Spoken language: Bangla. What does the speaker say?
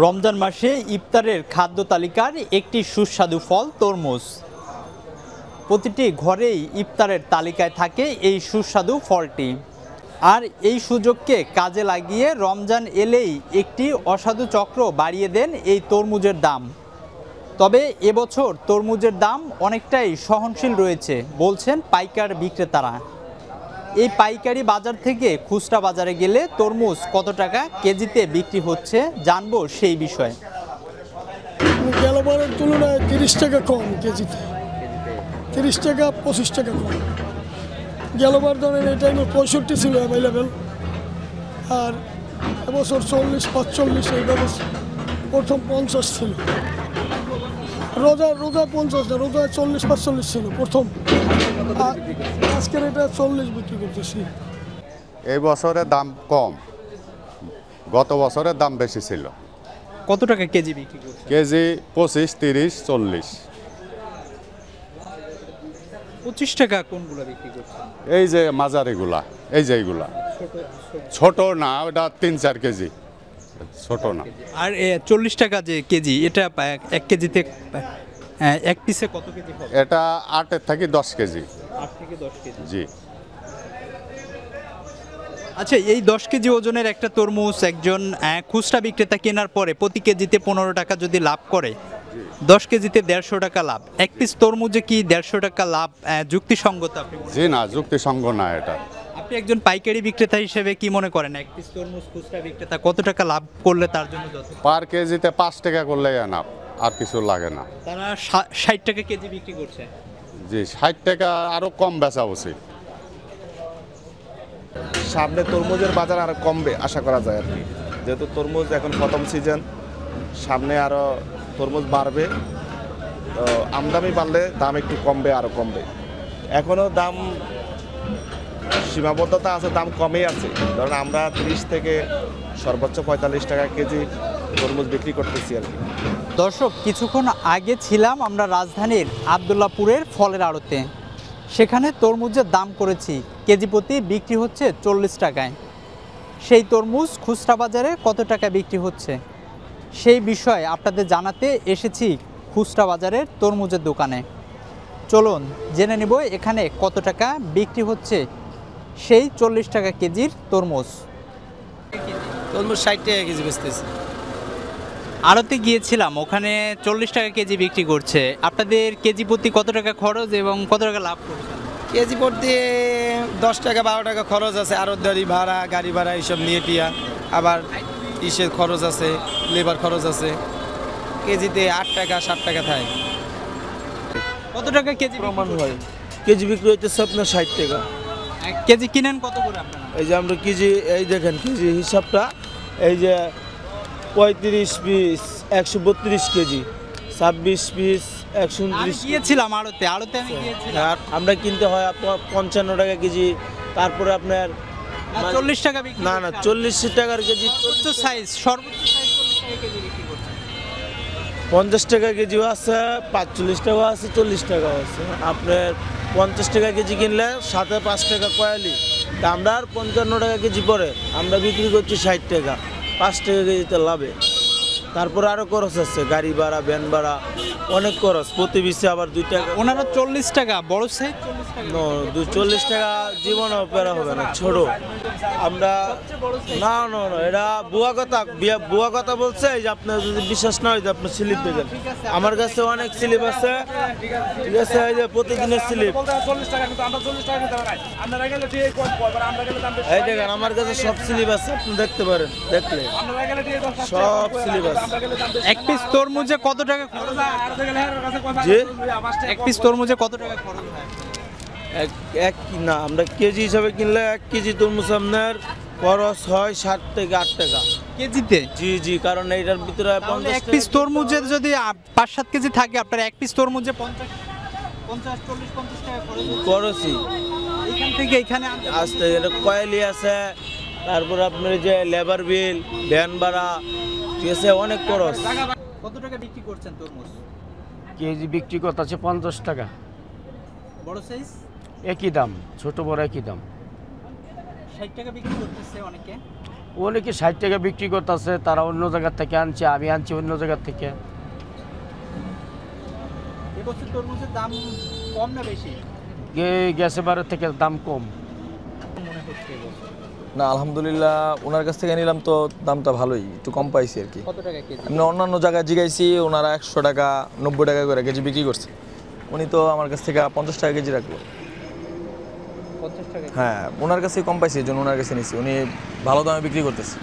রমজান মাসে ইফতারের খাদ্য তালিকার একটি সুস্বাদু ফল তরমুজ। প্রতিটি ঘরেই ইফতারের তালিকায় থাকে এই সুস্বাদু ফলটি। আর এই সুযোগকে কাজে লাগিয়ে রমজান এলেই একটি অসাধু চক্র বাড়িয়ে দেন এই তরমুজের দাম। তবে এবছর তরমুজের দাম অনেকটাই সহনশীল রয়েছে বলছেন পাইকার বিক্রেতারা। এই পাইকারি বাজার থেকে খুচরা বাজারে গেলে তরমুজ কত টাকা কেজিতে বিক্রি হচ্ছে জানবো সেই বিষয়ে। গেলবারের তুলনায় 30 টাকা কম কেজিতে, 30 টাকা 25 টাকা কম। গেলবার ধরেন এই টাইমে 65 ছিল অ্যাভেলেবেল, আর এবছর 40-45 এইভাবে। প্রথম 50 ছিল, রোজা 50 না, রোজা 40-45 ছিল প্রথম। আজকের এটা 40 বিক্রি করতেছি। এই বছরের দাম কম, গত বছরের দাম বেশি ছিল। কত টাকা কেজি বিক্রি করছে? কেজি 25, 30, 40। 25 টাকা কোনগুলো বিক্রি করছে? এই যে মাঝারিগুলা, এই যে এইগুলা ছোট না, ওটা 3-4 কেজি, ছোট না। আর 40 টাকা যে কেজি, এটা 1 কেজিতে 1 পিসে কত কেজি হবে? এটা 8 থেকে 10 কেজি। 8 থেকে 10 কেজি, জি। আচ্ছা, এই 10 কেজি ওজনের একটা তরমুজ একজন খুচরা বিক্রেতা কেনার পরে প্রতি কেজিতে 15 টাকা যদি লাভ করে, 10 কেজিতে 150 টাকা লাভ। 1 পিস তরমুজে কি 150 টাকা লাভ যুক্তিসঙ্গত? জি না, যুক্তিসঙ্গ না এটা। আপনি একজন পাইকারি বিক্রেতা হিসেবে কি মনে করেন 1 পিস তরমুজ খুচরা বিক্রেতা কত টাকা লাভ করলে তার জন্য যথেষ্ট? পার কেজিতে 5 টাকা করলে এনাফ, আর কিছু লাগে না। তারা 60 টাকা কেজি বিক্রি করছে। জি, 60 টাকা আরো কম বেচা উচিত। সামনে তরমুজের বাজার আরো কমবে আশা করা যায় আর কি, যেহেতু তরমুজ এখন প্রথম সিজন, সামনে আরো তরমুজ বাড়বে, তো আমদানি বাড়লে দাম একটু কমবে, আরো কমবে। এখনো দাম সীমাবদ্ধতা আছে, দাম কমেই আছে। কারণ আমরা 30 থেকে সর্বোচ্চ 45 টাকা কেজি তরমুজ বিক্রি করতেছি আর কি। দর্শক, কিছুক্ষণ আগে ছিলাম আমরা রাজধানীর আবদুল্লাপুরের ফলের আড়তে। সেখানে তরমুজের দাম করেছি কেজি প্রতি বিক্রি হচ্ছে 40 টাকায়। সেই তরমুজ খুচরা বাজারে কত টাকা বিক্রি হচ্ছে সেই বিষয়ে আপনাদের জানাতে এসেছি খুচরা বাজারের তরমুজের দোকানে। চলুন জেনে নেব এখানে কত টাকা বিক্রি হচ্ছে সেই 40 টাকা কেজির তরমুজ। তরমুজ 60 টাকা কেজি বেচতেছে। আড়তে গিয়েছিলাম, ওখানে 40 টাকা কেজি বিক্রি করছে। আপনাদের কেজি প্রতি কত টাকা খরচ এবং কত টাকা লাভ করছে? কেজি প্রতি 10 টাকা 12 টাকা খরচ আছে, আড়তদারি ভাড়া, গাড়ি ভাড়া এইসব নিয়ে টিয়া, আবার ইসের খরচ আছে, লেবার খরচ আছে। কেজিতে 8 টাকা 7 টাকা থাকে। কত টাকা কেজি প্রমাণ হয় কেজি বিক্রি হইতেছে আপনার 60 টাকা। কেজি কিনেন কত করে আপনারা? এই যে আমরা কেজি, এই দেখেন কেজি হিসাবটা, এই যে 35 পিস 132 কেজি, 26 পিস 129। গিয়েছিলাম আড়তে আমি গিয়েছিলাম। আর আমরা কিনতে হয় আপনার 55 টাকা কেজি, তারপরে আপনার 40 টাকা বিক্রি। না 40 টাকার কেজি। সর্বোচ্চ সাইজ 40 টাকা কেজি বিক্রি করছে। 50 টাকা কেজিও আছে, 45 টাকা আছে, 40 টাকা আছে। আপনার 50 টাকা কেজি কিনলে সাথে 5 টাকা কয়ালি, তা আমরা 55 টাকা কেজি পরে আমরা বিক্রি করছি 60 টাকা, 5 টাকা কেজিতে লাভে। তারপরে আরও খরচ আছে, গাড়ি ভাড়া, ভ্যান ভাড়া, অনেক খরচ। প্রতি পিসে আবার 2 টাকা। ওনারা 40 টাকা, বড় সাইজ 40 টাকা। 40 টাকা জীবনে পেরা হবে না, ছোট। আমরা না, এটা বুয়া কথা বলছে। এই যে আপনার যদি বিশ্বাস না হয় যে আপনার স্লিপ দেখেন, আমার কাছে অনেক স্লিপ আছে, ঠিক আছে? এই যে প্রতিদিনের স্লিপ, এই দেখেন আমার কাছে সব স্লিপ আছে, আপনি দেখতে পারেন, দেখলে সব স্লিপ আছে। 1 পিস তরমুজে কত টাকা খরচ হয়? জি, 1 পিস তরমুজে কত টাকা খরচ হয়? এক না, আমরা কেজি হিসাবে কিনলে 1 কেজি তরমুজ আপনার খরচ হয় 7 থেকে 8 টাকা কেজিতে। জি, কারণ এইটার ভিতরে 1 পিস তরমুজের যদি 5-7 কেজি থাকে, আপনার 1 পিস তরমুজে 40-50 টাকা খরচই। এখান থেকে এখানে আসতে এটা কয়েলি আছে, তারপর আপনার যে লেবার বিল, ভ্যান ভাড়া, ঠিক আছে, অনেক খরচ। কত টাকা বিক্রি করছেন তরমুজ? কেজি বিক্রি করতেছে 50 টাকা। বড় সাইজ একই দাম, ছোট বড় একই দাম। 60 টাকা বিক্রি করতেছে অনেকে। অনেকে 60 টাকা বিক্রি করতেছে, তারা অন্য জায়গার থেকে আনছে, আমি আনছি অন্য জায়গার থেকে। এবছর তরমুজের দাম কম না বেশি গ্যাসে বারের থেকে দাম কম মনে হচ্ছে এবছর? না আলহামদুলিল্লাহ, ওনার কাছ থেকে নিলাম তো দামটা ভালোই, একটু কম পাইছি আর কি। কত টাকা কেজি? আমি অন্যান্য জায়গায় জিগাইছি, ওনারা 100 টাকা 90 টাকা করে কেজি বিক্রি করছে। উনি তো আমার কাছ থেকে 50 টাকা কেজি রাখলো। 50 টাকা? হ্যাঁ, ওনার কাছে কম পাইছি, এই জন্য ওনার কাছে নিছি। উনি ভালো দামে বিক্রি করতেছে।